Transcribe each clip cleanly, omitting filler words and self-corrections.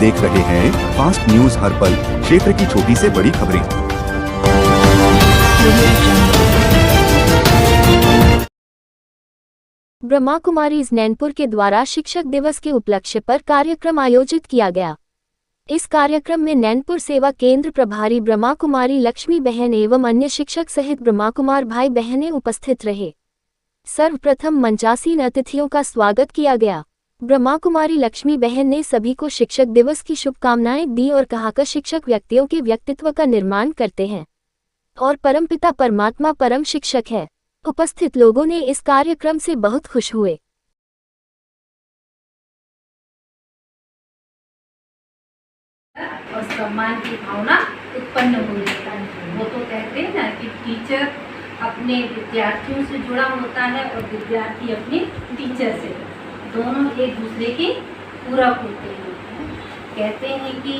देख रहे हैं फास्ट न्यूज हर पल, क्षेत्र की छोटी से बड़ी खबरें। ब्रह्मा कुमारीज नैनपुर के द्वारा शिक्षक दिवस के उपलक्ष्य पर कार्यक्रम आयोजित किया गया। इस कार्यक्रम में नैनपुर सेवा केंद्र प्रभारी ब्रह्मा कुमारी लक्ष्मी बहन एवं अन्य शिक्षक सहित ब्रह्मा कुमार भाई बहनें उपस्थित रहे। सर्वप्रथम मंचासीन अतिथियों का स्वागत किया गया। ब्रह्मा कुमारी लक्ष्मी बहन ने सभी को शिक्षक दिवस की शुभकामनाएं दी और कहा कि शिक्षक व्यक्तियों के व्यक्तित्व का निर्माण करते हैं और परमपिता परमात्मा परम शिक्षक है। उपस्थित लोगों ने इस कार्यक्रम से बहुत खुश हुए। और सम्मान की भावना उत्पन्न हो जाता है। वो तो कहते हैं ना कि टीचर अपने विद्यार्थियों से जुड़ा होता है और विद्यार्थी अपने टीचर से, दोनों एक दूसरे के पूरक होते हैं। कहते हैं कि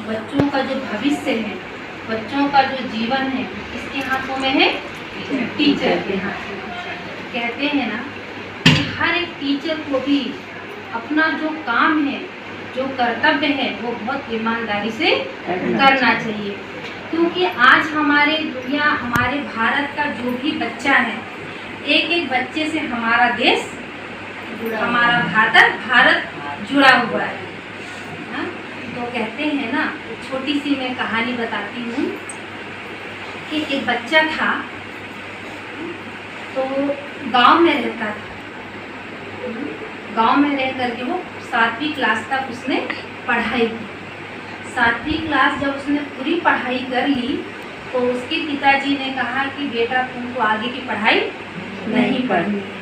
बच्चों का जो भविष्य है, बच्चों का जो जीवन है, किसके हाथों में है? टीचर के हाथ में। कहते हैं ना कि हर एक टीचर को भी अपना जो काम है, जो कर्तव्य है, वो बहुत ईमानदारी से करना चाहिए। क्योंकि आज हमारे दुनिया, हमारे भारत का जो भी बच्चा है, एक एक बच्चे से हमारा देश, हमारा भारत जुड़ा हुआ है। हाँ? तो कहते हैं ना, छोटी सी मैं कहानी बताती हूँ कि एक बच्चा था, तो गांव में रहता था। गांव में रह करके वो 7वीं क्लास तक उसने पढ़ाई की। 7वीं क्लास जब उसने पूरी पढ़ाई कर ली तो उसके पिताजी ने कहा कि बेटा तुमको आगे की पढ़ाई नहीं पढ़नी है।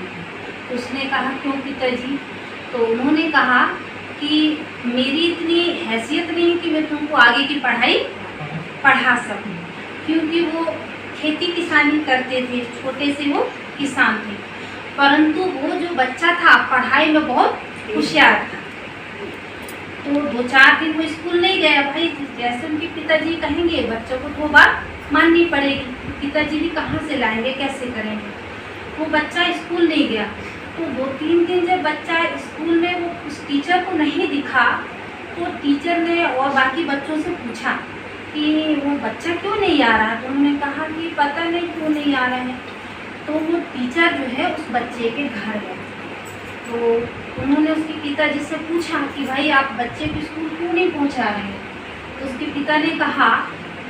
उसने कहा क्यों पिताजी? तो उन्होंने कहा कि मेरी इतनी हैसियत नहीं कि मैं तुमको आगे की पढ़ाई पढ़ा सकूं, क्योंकि वो खेती किसानी करते थे, छोटे से वो किसान थे। परंतु वो जो बच्चा था पढ़ाई में बहुत होशियार था। तो 2-4 दिन वो स्कूल नहीं गया। भाई जैसे उनके पिताजी कहेंगे, बच्चों को तो बात माननी पड़ेगी। पिताजी भी कहाँ से लाएंगे, कैसे करेंगे? वो बच्चा स्कूल नहीं गया। तो 2-3 दिन जब बच्चा स्कूल में वो उस टीचर को नहीं दिखा, तो टीचर ने और बाकी बच्चों से पूछा कि वो बच्चा क्यों नहीं आ रहा? तो उन्होंने कहा कि पता नहीं क्यों नहीं आ रहा है। तो वो टीचर जो है उस बच्चे के घर गए। तो उन्होंने उसके पिताजी से पूछा कि भाई आप बच्चे को स्कूल क्यों नहीं पहुंचा रहे हैं? तो उसके पिता ने कहा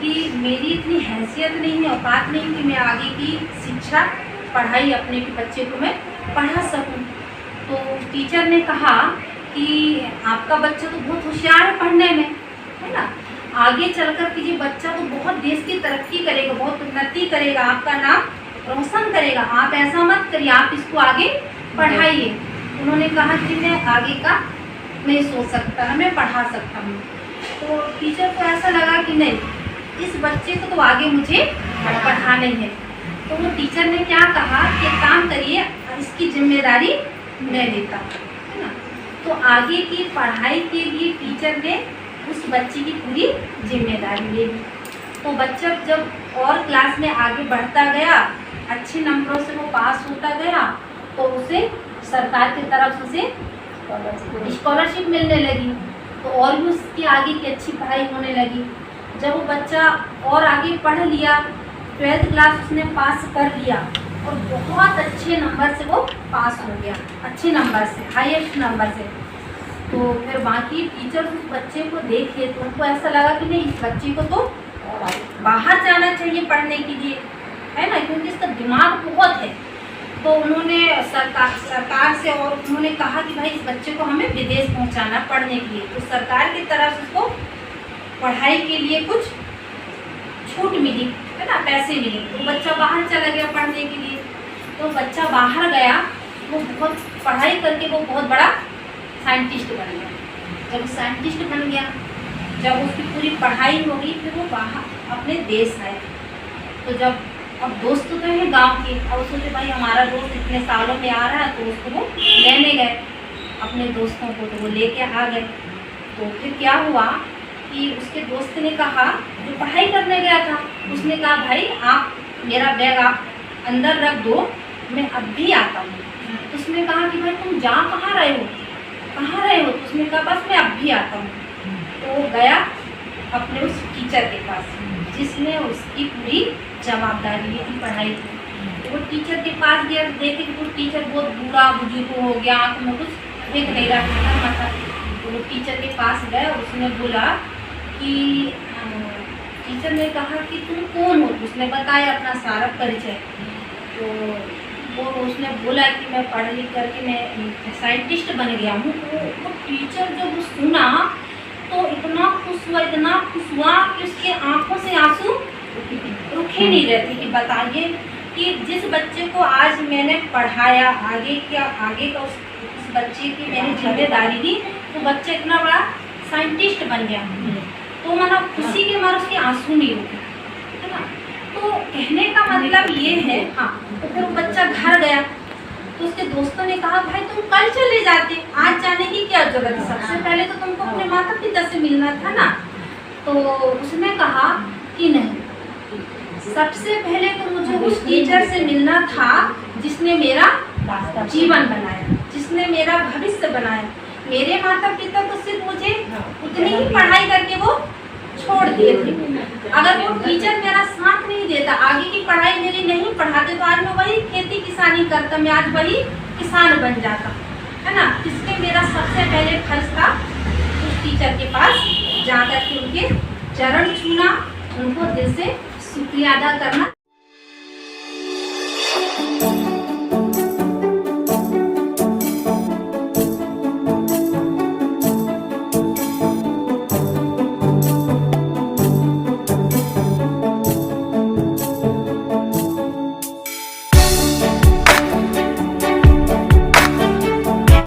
कि मेरी इतनी हैसियत नहीं है, औकात नहीं कि मैं आगे की शिक्षा पढ़ाई अपने बच्चे को मैं पढ़ा सकूं। तो टीचर ने कहा कि आपका बच्चा तो बहुत होशियार है पढ़ने में, है ना? आगे चलकर के ये बच्चा तो बहुत देश की तरक्की करेगा, बहुत उन्नति करेगा, आपका नाम रोशन करेगा। आप ऐसा मत करिए, आप इसको आगे पढ़ाइए। उन्होंने कहा कि मैं आगे का नहीं सोच सकता, मैं पढ़ा सकता हूँ। तो टीचर को ऐसा लगा कि नहीं, इस बच्चे को तो आगे मुझे पढ़ाना ही है। तो वो टीचर ने क्या कहा कि काम करिए, इसकी जिम्मेदारी मैं लेता हूँ, है ना? तो आगे की पढ़ाई के लिए टीचर ने उस बच्चे की पूरी जिम्मेदारी ले ली। तो बच्चा जब और क्लास में आगे बढ़ता गया, अच्छे नंबरों से वो पास होता गया, तो उसे सरकार की तरफ से स्कॉलरशिप मिलने लगी। तो और भी उसकी आगे की अच्छी पढ़ाई होने लगी। जब वो बच्चा और आगे पढ़ लिया, 12th क्लास उसने पास कर लिया और बहुत अच्छे नंबर से वो पास हो गया, अच्छे नंबर से, हाईएस्ट नंबर से। तो फिर बाकी टीचर्स उस बच्चे को देखे तो उनको ऐसा लगा कि नहीं, इस बच्चे को तो बाहर जाना चाहिए पढ़ने के लिए, है ना? क्योंकि इसका दिमाग बहुत है। तो उन्होंने सरकार से और उन्होंने कहा कि भाई इस बच्चे को हमें विदेश पहुंचाना पढ़ने के लिए। तो सरकार की तरफ से उसको पढ़ाई के लिए कुछ छूट मिली, है ना, पैसे मिले। तो बच्चा बाहर चला गया पढ़ने के लिए। तो बच्चा बाहर गया, वो बहुत पढ़ाई करके वो बहुत बड़ा साइंटिस्ट बन गया। जब साइंटिस्ट बन गया, जब उसकी पूरी पढ़ाई हो गई, फिर वो बाहर अपने देश आया। तो जब अब दोस्त तो है गांव के, और सोचे भाई हमारा दोस्त इतने सालों में आ रहा है, तो उसको वो लेने गए अपने दोस्तों को। तो वो लेके आ गए। तो फिर क्या हुआ कि उसके दोस्त ने कहा, जो पढ़ाई करने गया था, उसने कहा भाई आप मेरा बैग आप अंदर रख दो, मैं अब भी आता हूँ। तो उसने कहा कि भाई तुम जा कहाँ रहे हो, कहाँ रहे हो? तो उसने कहा बस मैं अब भी आता हूँ। तो वो गया अपने उस टीचर के पास जिसने उसकी पूरी जवाबदारी ली थी पढ़ाई की। तो वो टीचर के पास गया, देखे कि वो टीचर बहुत बूढ़ा बुजुर्ग हो गया, आँख में कुछ देख नहीं रहा था। तो वो टीचर के पास गया और उसने बोला कि टीचर ने कहा कि तुम कौन हो। उसने बताया अपना सारा परिचय। तो वो उसने बोला कि मैं पढ़ लिख करके मैं साइंटिस्ट बन गया हूँ। तो वो टीचर जब सुना तो इतना खुश हुआ कि उसके आंखों से आंसू रुके नहीं रहे थे। कि बताइए कि जिस बच्चे को आज मैंने पढ़ाया, आगे का उस बच्चे की मैंने जिम्मेदारी दी, तो बच्चा इतना बड़ा साइंटिस्ट बन गया। तो मतलब खुशी के मारे उसके आंसू नहीं रुके, है ना। तो कहने का मतलब ये है। हाँ, तो फिर वो बच्चा घर गया तो उसके दोस्तों ने कहा भाई तुम कल चले जाते, आज जाने की क्या जरूरत है, सबसे पहले तो तुमको अपने माता पिता से मिलना था ना। तो उसने कहा कि नहीं, सबसे पहले तो मुझे उस टीचर से मिलना था जिसने मेरा जीवन बनाया, जिसने मेरा भविष्य बनाया। मेरे माता पिता तो सिर्फ मुझे उतनी ही पढ़ाई करके वो छोड़ दिए थे। अगर वो टीचर मेरा साथ नहीं देता, आगे की पढ़ाई मेरी नहीं पढ़ाते, तो आज मैं वही खेती किसानी करता, मैं आज वही किसान बन जाता, है ना। इसलिए मेरा सबसे पहले फर्ज था उस टीचर के पास जाकर के उनके चरण छूना, उनको दिल से शुक्रिया अदा करना।